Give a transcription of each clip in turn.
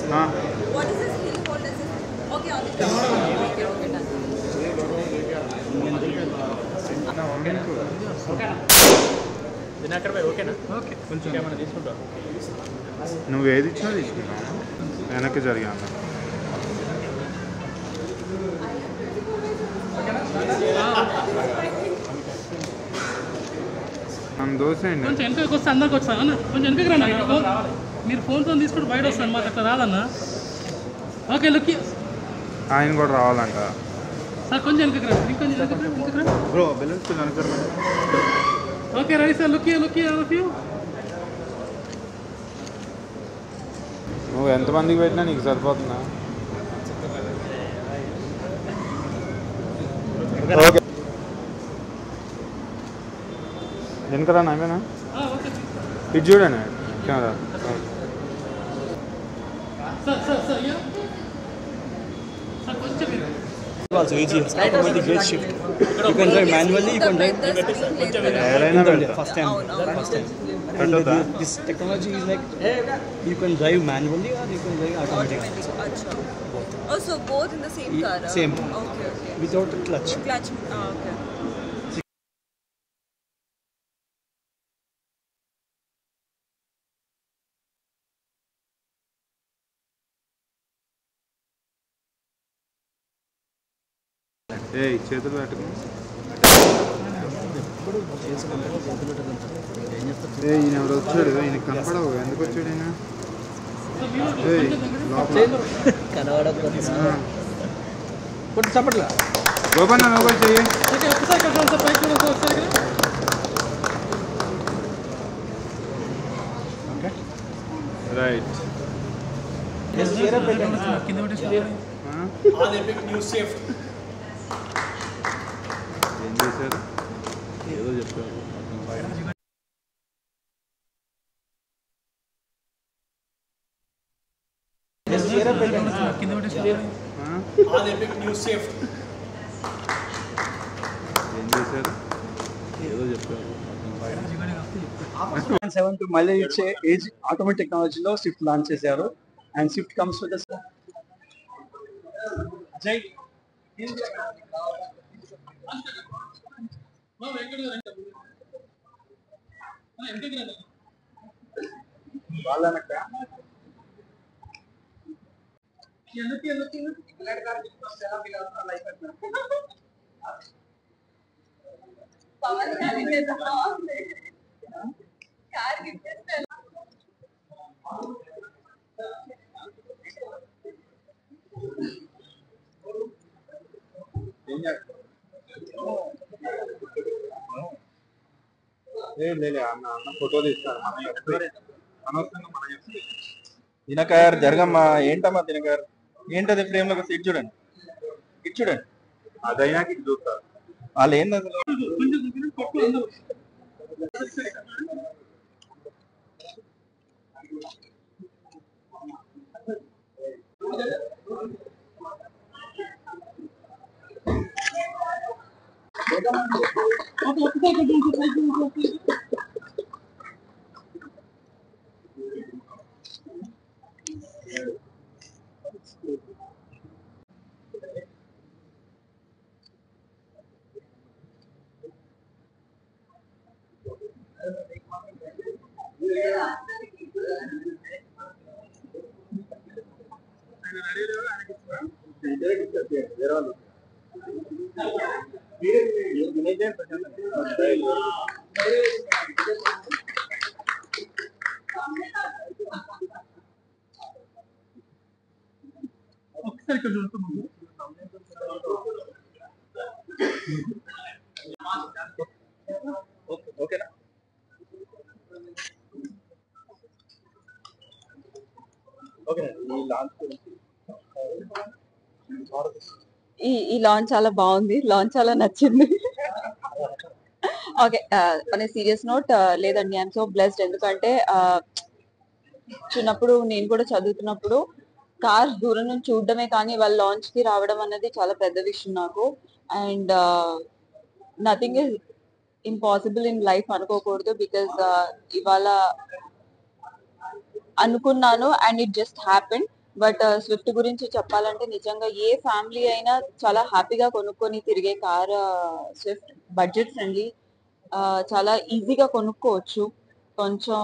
What is this hill called? Is it okay on the top? Okay, okay, done. Dinakar భాయ్ ఓకేనా? Okay కొంచెం ఏమైనా తీసుకుంటావు? నువ్వు ఏది ఇచ్చినా తీసుకుంటావు. వెనక్కి జరిగాను నన్ను దోసేయండి. కొంచెం వెనకకి వస్తే అందరికి వచ్చా అన్న, కొంచెం వెనకకి రండి. మీరు ఫోన్తో తీసుకుంటూ బయట వస్తాను, మాకు అట్లా రాదన్న. ఓకే లుక్కి ఆయన కూడా రావాలంట సార్, కొంచెం వెనకకి రండి, ఇంకొంచెం వెనకకి రండి. బ్రో బెలూన్స్ వెనక. ఓకే రెడీ సార్, లుక్కి ఆల్ ఆఫ్ యూ. నువ్వు ఎంతమందికి పెట్టినా నీకు సరిపోతుందా? ఓకే వెనకరా నామేనా ఇది చూడండి camera. Sir sir sir yeah sir కొంచెం Also easy. Automatic gear shift. You can drive manually. You can drive first time. First time. This technology is like you can drive manually or you can drive automatically. Oh, so both in the same car? Same. Okay, okay. Without clutch. Clutch. Okay. ఏ చేతులు పెట్టుకుని ఈయన ఎవరు వచ్చాడు? ఈయన కనపడవు. ఎందుకు వచ్చాడు ఈయన? చప్పట్లా గోపన్న నువ్వు చెయ్యి. ఒకసారి కట్టాలి సార్, పైకి ఒకసారి రైట్. కింద పెట్టేసి ఏం చేశారు? ఏదో చెప్పారు. కింద పెట్టేసి ఏం చేశారు? ఏదో చెప్పారు. 7 మైలేజ్ ఇచ్చే ఏజ్ ఆటోమేటిక్ టెక్నాలజీలో స్విఫ్ట్ లాంచ్ చేశారు. అండ్ స్విఫ్ట్ కమ్స్ విత్ జై వాళ్ళనక్క పవన్ కార్ గిఫ్ట్ అన్న ఫోటో తీస్తాను. దినకర్ జరగమ్మా. ఏంటమ్మా దినకర్? ఏంటది ఫ్రేమ్ లో సీట్ చూడండి, ఇటు చూడండి. అదైనా ఇది చూస్తారు. వాళ్ళు ఏంది అసలు? ఓకేనా? ఈ లాంచ్ చాలా బాగుంది, లాంచ్ చాలా నచ్చింది. ఓకే, అనే సీరియస్ నోట్ లేదండి, ఐఎమ్ సో బ్లెస్డ్. ఎందుకంటే చిన్నప్పుడు నేను కూడా చదువుతున్నప్పుడు కార్స్ దూరం నుంచి చూడడమే కానీ వాళ్ళ లాంచ్ కి రావడం అనేది చాలా పెద్ద విషయం నాకు. And nothing is impossible in life అనుకోకూడదు, బికాస్ ఇవాళ అనుకున్నాను and it just happened. But Swift గురించి చెప్పాలంటే నిజంగా ఏ ఫ్యామిలీ అయినా చాలా హ్యాపీగా కొనుక్కొని తిరిగే కార్ స్విఫ్ట్. బడ్జెట్ ఫ్రెండ్లీ, చాలా ఈజీగా కొనుక్కోవచ్చు. కొంచెం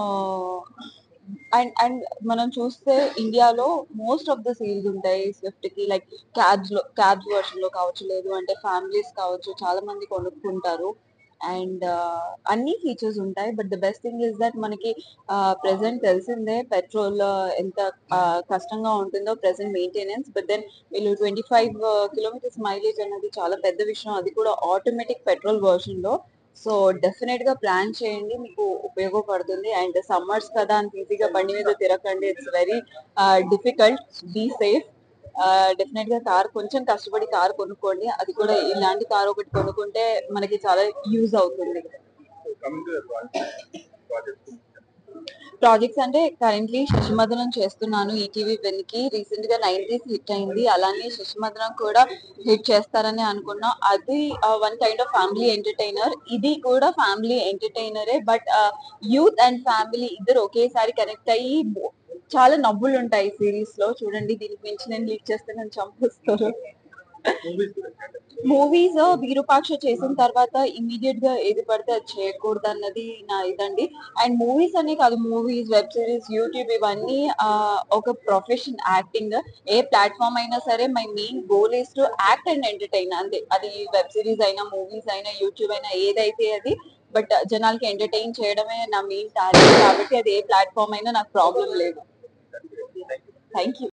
అండ్ అండ్ మనం చూస్తే ఇండియాలో మోస్ట్ ఆఫ్ ద సేల్స్ ఉంటాయి స్విఫ్ట్ కి. లైక్ క్యాబ్స్ వర్షన్ లో కావచ్చు, లేదు అంటే ఫ్యామిలీస్ కావచ్చు, చాలా మంది కొనుక్కుంటారు. అండ్ అన్ని ఫీచర్స్ ఉంటాయి. But the best thing is that మనకి ప్రెసెంట్ తెలిసిందే పెట్రోల్ ఎంత కష్టంగా ఉంటుందో ప్రెసెంట్ మెయింటెనెన్స్. బట్ దెన్ వీళ్ళు 25 కిలోమీటర్స్ మైలేజ్ అనేది చాలా పెద్ద విషయం, అది కూడా ఆటోమేటిక్ పెట్రోల్ వర్షన్ లో. సో డెఫినెట్ గా ప్లాన్ చేయండి, మీకు ఉపయోగపడుతుంది. అండ్ సమ్మర్స్ కదా అంత ఈజీగా బండి మీద తిరగకండి, it's very difficult. Be safe. Definite గా కార్ కొంచెం కష్టపడి కార్ కొనుక్కోండి, అది కూడా ఇలాంటి కార్ ఒకటి కొనుక్కుంటే మనకి చాలా యూజ్ అవుతుంది. ప్రాజెక్ట్స్ అంటే కరెంట్లీ శశిమదనం చేస్తున్నాను ఈటీవీ విన్ కి. రీసెంట్ గా 90s హిట్ అయింది, అలానే శశిమదనం కూడా హిట్ చేస్తారని అనుకున్నా. అది one kind of family entertainer, ఇది కూడా ఫ్యామిలీ ఎంటర్టైనరే. బట్ యూత్ అండ్ ఫ్యామిలీ ఇద్దరు ఒకేసారి కనెక్ట్ అయ్యి చాలా నవ్వులు ఉంటాయి సిరీస్ లో. చూడండి, దీనికి మించి నేను లీక్ చేస్తే నన్ను చంపేస్తారు. మూవీస్ విరూపాక్ష చేసిన తర్వాత ఇమీడియట్ గా ఏది పడితే అది చేయకూడదు అన్నది నా ఇదండి. అండ్ మూవీస్ అనే కాదు, మూవీస్, వెబ్ సిరీస్, యూట్యూబ్, ఇవన్నీ ఒక ప్రొఫెషన్. యాక్టింగ్ ఏ ప్లాట్ఫామ్ అయినా సరే, my main goal is to act and entertain, అంతే. అది వెబ్ సిరీస్ అయినా, మూవీస్ అయినా, యూట్యూబ్ అయినా, ఏదైతే అది. బట్ జనాలకి ఎంటర్టైన్ చేయడమే నా మెయిన్ టార్గెట్, కాబట్టి అది ఏ ప్లాట్ఫామ్ అయినా నాకు ప్రాబ్లం లేదు. Thank you.